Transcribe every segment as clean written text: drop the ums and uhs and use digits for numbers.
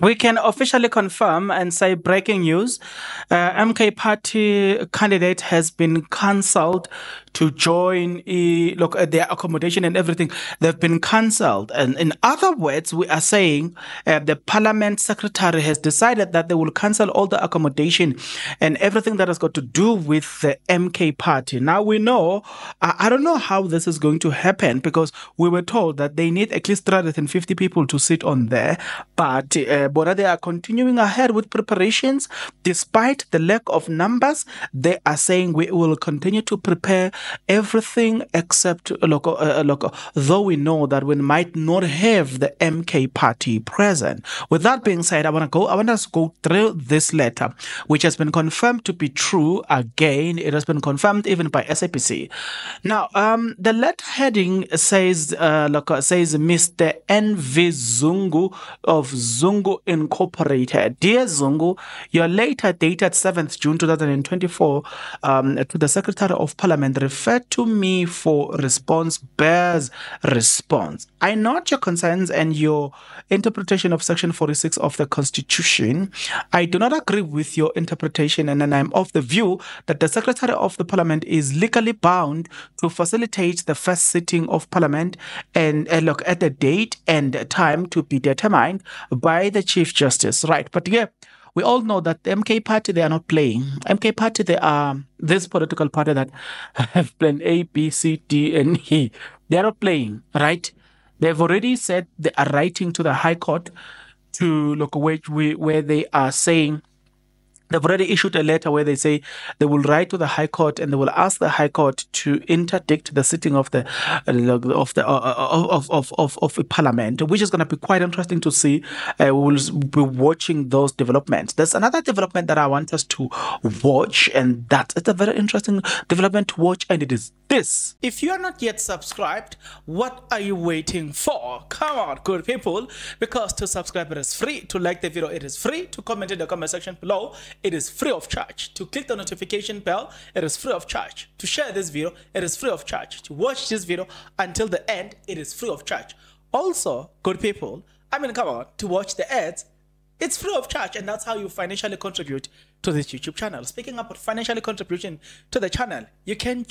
We can officially confirm and say breaking news. MK Party candidate has been cancelled to join their accommodation and everything. They've been cancelled. And in other words, we are saying the parliament secretary has decided that they will cancel all the accommodation and everything that has got to do with the MK Party. Now we know, I don't know how this is going to happen because we were told that they need at least 350 people to sit on there. But they are continuing ahead with preparations. Despite the lack of numbers, they are saying we will continue to prepare everything except local, though we know that we might not have the MK Party present. With that being said, I want us to go through this letter, which has been confirmed to be true again. It has been confirmed even by SAPC. Now, the letter heading says, Mr. NV Zungu of Zungu Incorporated. Dear Zungu, your letter dated 7th June 2024 to the Secretary of Parliament referred to me for response bears response. I note your concerns and your interpretation of Section 46 of the Constitution. I do not agree with your interpretation, and I'm of the view that the Secretary of the Parliament is legally bound to facilitate the first sitting of Parliament and look at the date and time to be determined by the Chief Justice. Right. But yeah, we all know that the MK Party, they are not playing. MK Party, they are this political party that have plan A, B, C, D, and E. They are not playing, right? They've already said they are writing to the High Court to look where they are saying they've already issued a letter where they say they will write to the High Court and they will ask the High Court to interdict the sitting of the of a Parliament, which is going to be quite interesting to see. We will be watching those developments. There's another development that I want us to watch, and it's a very interesting development to watch, and it is this. If you are not yet subscribed, what are you waiting for? Come on, good people, because to subscribe it is free. To like the video, it is free. To comment in the comment section below, it is free of charge. To click the notification bell, it is free of charge. To share this video, it is free of charge. To watch this video until the end, it is free of charge. Also, good people, come on, to watch the ads, it's free of charge, and that's how you financially contribute to this YouTube channel. Speaking about financially contribution to the channel, you can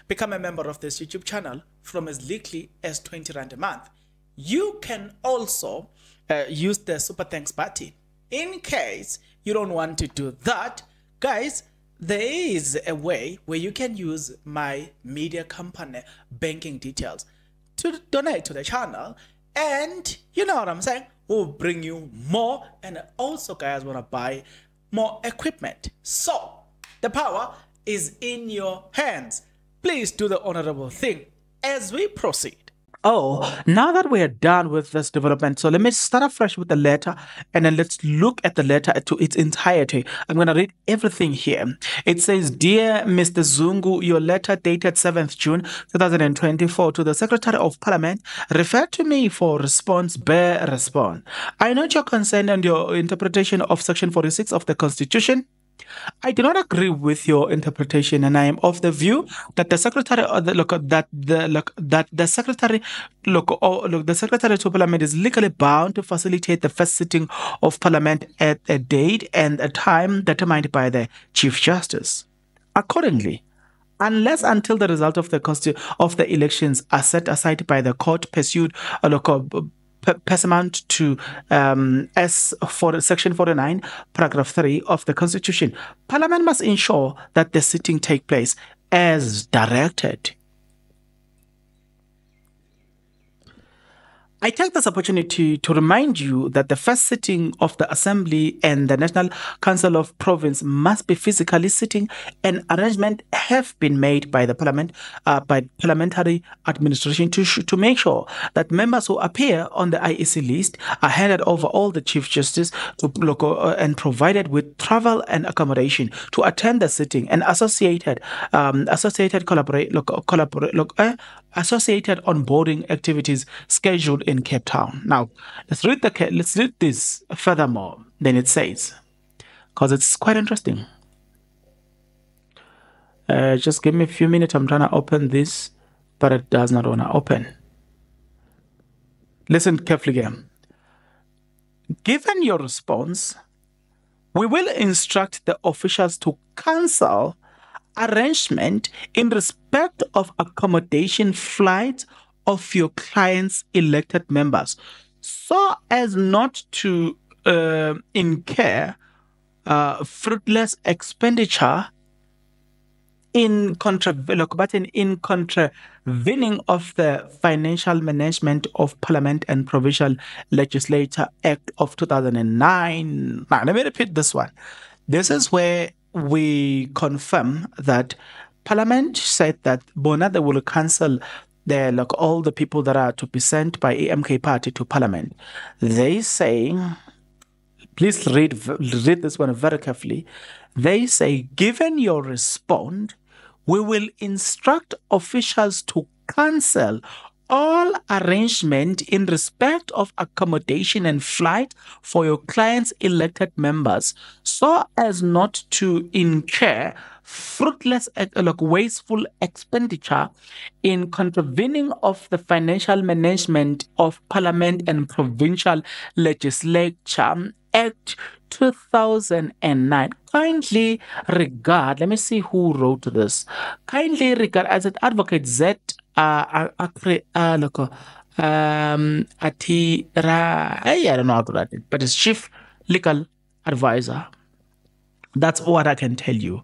become a member of this YouTube channel from as little as 20 Rand a month. You can also use the Super Thanks button. In case you don't want to do that, guys, there is a way where you can use my media company banking details to donate to the channel, and you know what I'm saying, we'll bring you more, and also guys want to buy more equipment. So the power is in your hands. Please do the honorable thing as we proceed. Oh, now that we are done with this development, so let me start afresh with the letter, and then let's look at the letter to its entirety. I'm going to read everything here. It says, Dear Mr. Zungu, your letter dated 7th June 2024 to the Secretary of Parliament referred to me for response bear response. I note your concern and your interpretation of Section 46 of the Constitution. I do not agree with your interpretation, and I am of the view that the secretary the secretary to Parliament is legally bound to facilitate the first sitting of Parliament at a date and a time determined by the Chief Justice. Accordingly, unless until the result of the elections are set aside by the court pursued pursuant to Section 49, Paragraph 3 of the Constitution, Parliament must ensure that the sitting take place as directed. I take this opportunity to remind you that the first sitting of the Assembly and the National Council of Province must be physically sitting, and arrangements have been made by the Parliament, by parliamentary administration to make sure that members who appear on the IEC list are handed over all the Chief Justice and provided with travel and accommodation to attend the sitting and associated onboarding activities scheduled in Cape Town. Now, let's read this furthermore. Then it says, because it's quite interesting. Just give me a few minutes. I'm trying to open this, but it does not want to open. Listen carefully again. Given your response, we will instruct the officials to cancel arrangement in respect of accommodation flight of your client's elected members so as not to incur fruitless expenditure in contravening of the Financial Management of Parliament and Provincial Legislature Act of 2009. Now, let me repeat this one. This is where we confirm that Parliament said that they will cancel all the people that are to be sent by AMK party to Parliament. They say, please read this one very carefully. They say, given your response, we will instruct officials to cancel all arrangement in respect of accommodation and flight for your client's elected members so as not to incur fruitless, wasteful expenditure in contravening of the Financial Management of Parliament and Provincial Legislature Act 2009. Kindly regard, let me see who wrote this. Kindly regard as an advocate Z I don't know how to write it, but it's chief legal advisor. That's what I can tell you.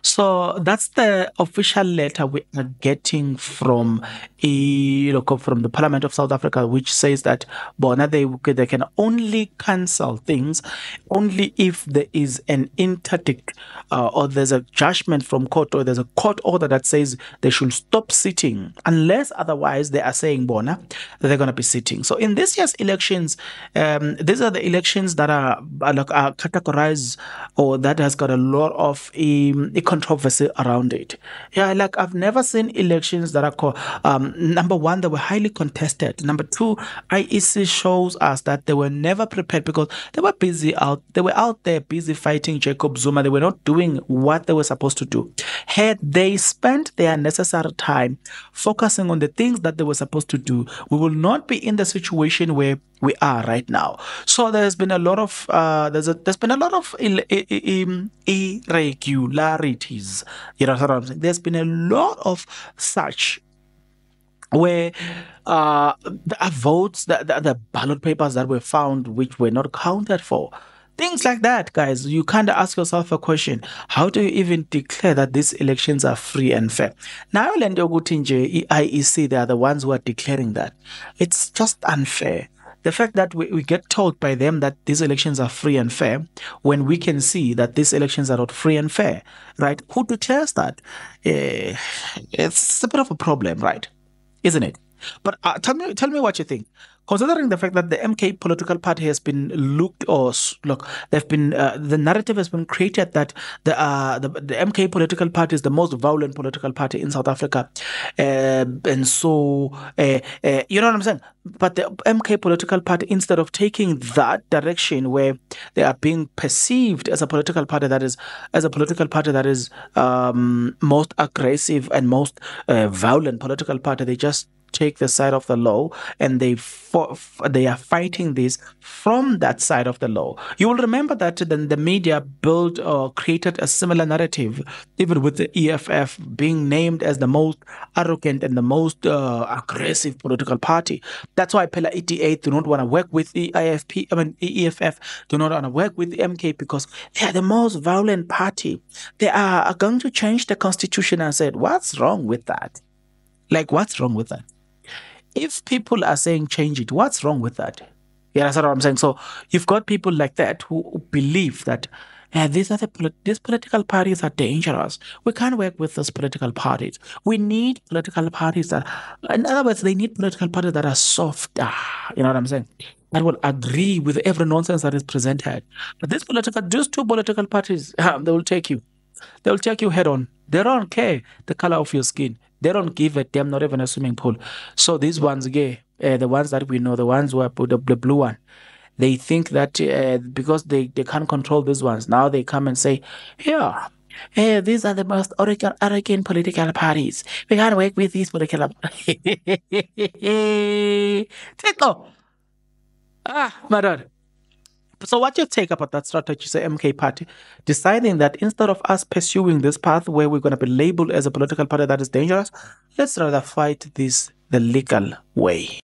So that's the official letter we are getting from from the Parliament of South Africa, which says that Bona they can only cancel things only if there is an interdict or there's a judgment from court or there's a court order that says they should stop sitting, unless otherwise they are saying Bona they're going to be sitting. So in this year's elections, these are the elections that are categorized or that has got a lot of controversy around it. Yeah, like I've never seen elections that are number one, they were highly contested. Number two, IEC shows us that they were never prepared because they were busy out. They were out there busy fighting Jacob Zuma. They were not doing what they were supposed to do. Had they spent their necessary time focusing on the things that they were supposed to do, we will not be in the situation where we are right now. So there's been a lot of there's been a lot of irregularities. You know what I'm saying? There's been a lot of such where there are votes, the ballot papers that were found which were not counted for. Things like that, guys. You kind of ask yourself a question. How do you even declare that these elections are free and fair? Now, IEC, they are the ones who are declaring that. It's just unfair. The fact that we get told by them that these elections are free and fair when we can see that these elections are not free and fair, right? Who declares that? It's a bit of a problem, right? Isn't it? But tell me what you think. Considering the fact that the MK political party has been they've been the narrative has been created that the MK political party is the most violent political party in South Africa, and so you know what I'm saying. But the MK political party, instead of taking that direction where they are being perceived as a political party that is most aggressive and most violent political party, they just take the side of the law and they are fighting this from that side of the law. You will remember that then the media built or created a similar narrative, even with the EFF being named as the most arrogant and the most aggressive political party. That's why Pela 88 do not want to work with the EFF do not want to work with the MK because they are the most violent party. They are going to change the constitution. And said, what's wrong with that? Like, what's wrong with that? If people are saying change it, what's wrong with that? Yeah, that's what I'm saying. So you've got people like that who believe that these political parties are dangerous. We can't work with those political parties. We need political parties that, in other words, they need political parties that are soft. You know what I'm saying? That will agree with every nonsense that is presented. But these two political parties, they will take you. They will take you head on. They don't care the color of your skin. They don't give a damn, not even a swimming pool. So these ones, the ones that we know, the ones who are the blue one, they think that because they can't control these ones, now they come and say, yeah, these are the most arrogant political parties. We can't work with these political parties. Tito! My God. So what your take about that strategy, say MK party, deciding that instead of us pursuing this path where we're going to be labeled as a political party that is dangerous, let's rather fight this the legal way.